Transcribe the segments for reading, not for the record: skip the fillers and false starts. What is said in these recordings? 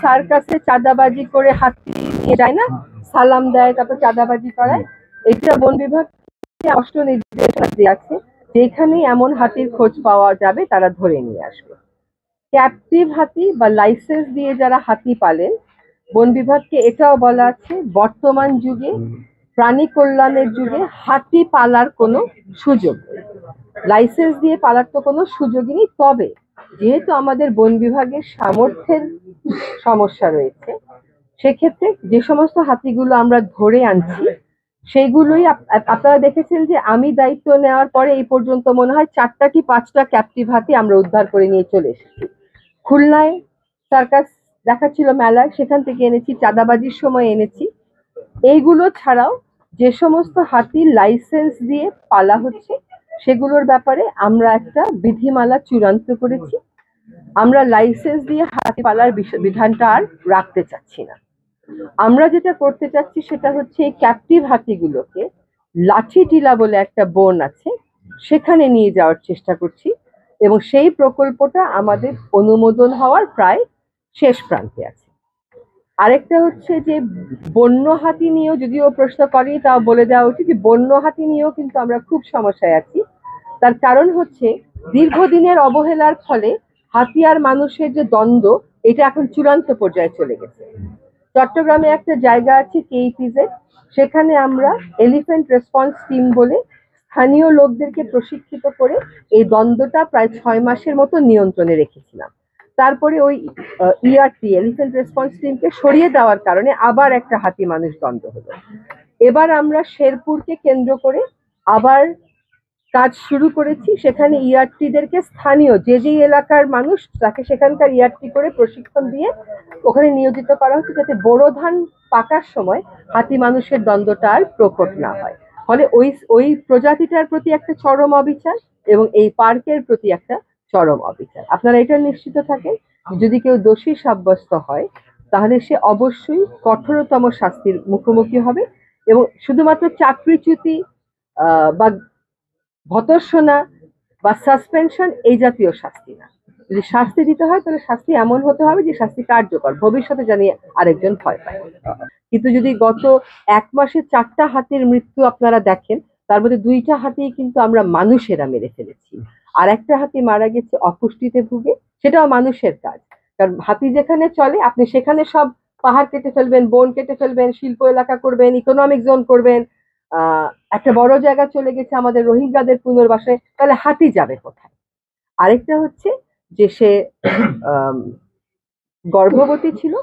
সার্কাসে চাঁদাবাজি করে হাতি নিয়ে যায় না, সালাম দেয়, তারপর চাঁদাবাজি করায়। এটা বন বিভাগ স্পষ্ট নির্দেশনা দিয়ে আছে, যেখানে এমন হাতির খোঁজ পাওয়া যাবে তারা ধরে নিয়ে আসবে। ক্যাপটিভ হাতি বা লাইসেন্স দিয়ে যারা হাতি পালেন, বন বিভাগকে এটাও বলা আছে বর্তমান যুগে প্রাণী কল্যাণের যুগে হাতি পালার কোনো সুযোগ নেই, লাইসেন্স দিয়ে পালার তো কোনো সুযোগই নেই। তবে যেহেতু আমাদের বন বিভাগের সামর্থ্যের সমস্যা রয়েছে, সেক্ষেত্রে যে সমস্ত হাতিগুলো আমরা ধরে আনছি সেইগুলোই আপনারা দেখেছেন যে আমি দায়িত্ব নেওয়ার পরে এই পর্যন্ত মনে হয় 4টা কি 5টা ক্যাপটিভ হাতি আমরা উদ্ধার করে নিয়ে চলে এসেছি। খুলনায় সার্কাস দেখাচ্ছিল মেলায়, সেখান থেকে এনেছি, চাঁদাবাজির সময় এনেছি। এইগুলো ছাড়াও যে সমস্ত হাতির লাইসেন্স দিয়ে পালা হচ্ছে সেগুলোর ব্যাপারে আমরা একটা বিধিমালা চূড়ান্ত করেছি। আমরা লাইসেন্স দিয়ে হাতি পালার বিধানটা আর রাখতে চাচ্ছি না। আমরা যেটা করতে চাচ্ছি সেটা হচ্ছে এই ক্যাপটিভ হাতিগুলোকে লাঠি টিলা বলে একটা বন আছে সেখানে নিয়ে যাওয়ার চেষ্টা করছি, এবং সেই প্রকল্পটা আমাদের অনুমোদন হওয়ার প্রায় শেষ প্রান্তে আছে। আরেকটা হচ্ছে যে বন্য হাতি নিয়েও যদিও প্রশ্ন করি, তাও বলে দেওয়া উচিত যে বন্য হাতি নিয়েও কিন্তু আমরা খুব সমস্যায় আছি। তার কারণ হচ্ছে দীর্ঘদিনের অবহেলার ফলে হাতি আর মানুষের যে দ্বন্দ্ব, এটা এখন চূড়ান্ত পর্যায়ে চলে গেছে। চট্টগ্রামে একটা জায়গা আছে কেইপিজেড, সেখানে আমরা এলিফ্যান্ট রেসপন্স টিম বলে স্থানীয় লোকদেরকে প্রশিক্ষিত করে এই দ্বন্দ্বটা প্রায় 6 মাসের মতো নিয়ন্ত্রণে রেখেছিলাম। তারপরে ওই ইআরটি এলিফ্যান্ট রেসপন্স টিমকে সরিয়ে দেওয়ার কারণে আবার একটা হাতি মানুষ দ্বন্দ্ব হলো। এবার আমরা শেরপুরকে কেন্দ্র করে আবার কাজ শুরু করেছি, সেখানে ইআরটিদেরকে স্থানীয় যে এলাকার মানুষ তাকে সেখানকার ইআরটি করে প্রশিক্ষণ দিয়ে ওখানে নিয়োজিত করা হচ্ছে, যাতে বোরো ধান পাকার সময় হাতি মানুষের দ্বন্দ্বটা আর প্রকট না হয়। ফলে ওই প্রজাতিটার প্রতি একটা চরম অবিচার এবং এই পার্কের প্রতি একটা চরম অবিচার। আপনারা এটা নিশ্চিত থাকেন, যদি কেউ দোষী সাব্যস্ত হয় তাহলে সে অবশ্যই কঠোরতম শাস্তির মুখোমুখি হবে, এবং শুধুমাত্র চাকরিচ্যুতি বা ভর্ৎসনা বা সাসপেনশন এই জাতীয় শাস্তি না। যদি শাস্তি দিতে হয় তাহলে শাস্তি এমন হতে হবে যে শাস্তি কার্যকর, ভবিষ্যতে জানি আরেকজন ভয় পায়। কিন্তু যদি গত 1 মাসে 4টা হাতির মৃত্যু আপনারা দেখেন, তার মধ্যে 2টা হাতি কিন্তু আমরা মানুষেরা মেরে ফেলেছি, আর একটা হাতি মারা গেছে অপুষ্টিতে ভুগে, সেটাও মানুষের কাজ। কারণ হাতি যেখানে চলে আপনি সেখানে সব পাহাড় কেটে ফেলবেন, বন কেটে ফেলবেন, শিল্প এলাকা করবেন, ইকোনমিক জোন করবেন, একটা বড় জায়গা চলে গেছে আমাদের রোহিঙ্গাদের পুনর্বাসনে, তাহলে হাতি যাবে কোথায়? আরেকটা হচ্ছে যে সে গর্ভবতী ছিল,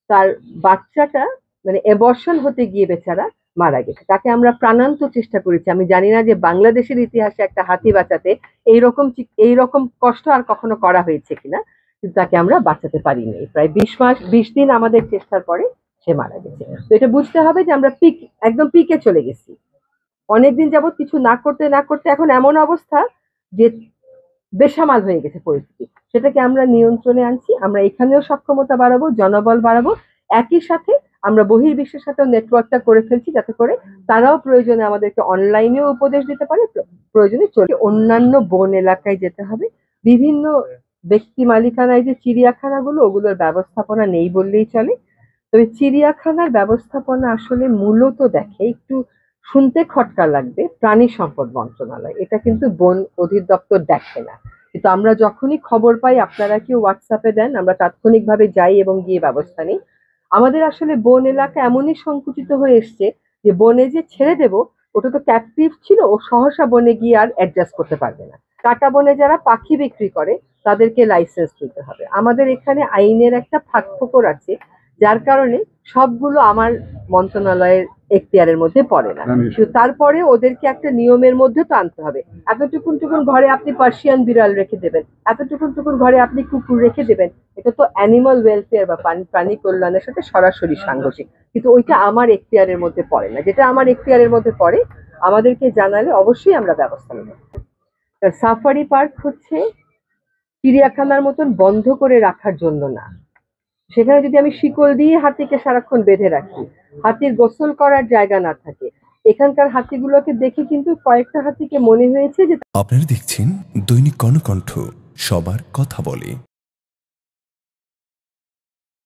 তার বাচ্চাটা মানে অ্যাবর্শন হতে গিয়ে বেচারা মারা গেছে, তাকে আমরা প্রাণান্ত চেষ্টা করেছি। আমি জানি না যে বাংলাদেশের ইতিহাসে একটা হাতি বাঁচাতে এইরকম কষ্ট আর কখনো করা হয়েছে কিনা, কিন্তু তাকে আমরা বাঁচাতে পারিনি। প্রায় 20 দিন আমাদের চেষ্টার পরে সে মারা গেছে। তো এটা বুঝতে হবে যে আমরা একদম পিকে চলে গেছি। অনেকদিন যাবৎ কিছু না করতে না করতে এখন এমন অবস্থা যে বেসামাল হয়ে গেছে পরিস্থিতি, সেটাকে আমরা নিয়ন্ত্রণে আনছি। আমরা এখানেও সক্ষমতা বাড়াবো, জনবল বাড়াবো, একই সাথে আমরা বহির্বিশ্বের সাথে নেটওয়ার্কটা করে ফেলছি, যাতে করে তারাও প্রয়োজনে আমাদেরকে অনলাইনেও উপদেশ দিতে পারে, প্রয়োজনে চলে অন্যান্য বন এলাকায় যেতে হবে। বিভিন্ন ব্যক্তি মালিকানায় যে চিড়িয়াখানাগুলো, ওগুলোর ব্যবস্থাপনা নেই বললেই চলে। তবে চিড়িয়াখানার ব্যবস্থাপনা আসলে মূলত দেখে একটু শুনতে খটকা লাগবে প্রাণী সম্পদ মন্ত্রণালয়, এটা কিন্তু বন অধিদপ্তর দেখে না। কিন্তু আমরা যখনই খবর পাই, আপনারা কি হোয়াটসঅ্যাপে দেন, আমরা তাৎক্ষণিকভাবে যাই এবং গিয়ে ব্যবস্থা নিই। আমাদের আসলে বন এলাকা এমনই সংকুচিত হয়ে এসছে যে বনে যে ছেড়ে দেব, ওটা তো ক্যাপটিভ ছিল, ও সহসা বনে গিয়ে আর অ্যাডজাস্ট করতে পারবে না। কাটা বনে যারা পাখি বিক্রি করে তাদেরকে লাইসেন্স দিতে হবে। আমাদের এখানে আইনের একটা ফাঁকফোকর আছে, যার কারণে সবগুলো আমার মন্ত্রণালয়ের এখতিয়ারের মধ্যে পড়ে না। কিন্তু তারপরে ওদেরকে একটা নিয়মের মধ্যে তো আনতে হবে। এতটুকুন ঘরে আপনি পার্সিয়ান বিড়াল রেখে দেবেন, এতটুকুন ঘরে আপনি কুকুর রেখে দেবেন, এটা তো অ্যানিমাল ওয়েলফেয়ার বা প্রাণী কল্যাণের সাথে সরাসরি সাংঘর্ষিক। কিন্তু ওইটা আমার এখতিয়ারের মধ্যে পড়ে না। যেটা আমার এখতিয়ারের মধ্যে পড়ে আমাদেরকে জানালে অবশ্যই আমরা ব্যবস্থা নেব। সাফারি পার্ক হচ্ছে চিড়িয়াখানার মতন বন্ধ করে রাখার জন্য না। সেখানে যদি আমি শিকল দিয়ে হাতিকে সারাক্ষণ বেঁধে রাখি, হাতির গোসল করার জায়গা না থাকে, এখানকার হাতিগুলোকে দেখে কিন্তু কয়েকটা হাতিকে মনে হয়েছে যে আপনারা দেখছেন দৈনিক কর্ণকণ্ঠ, সবার কথা বলে।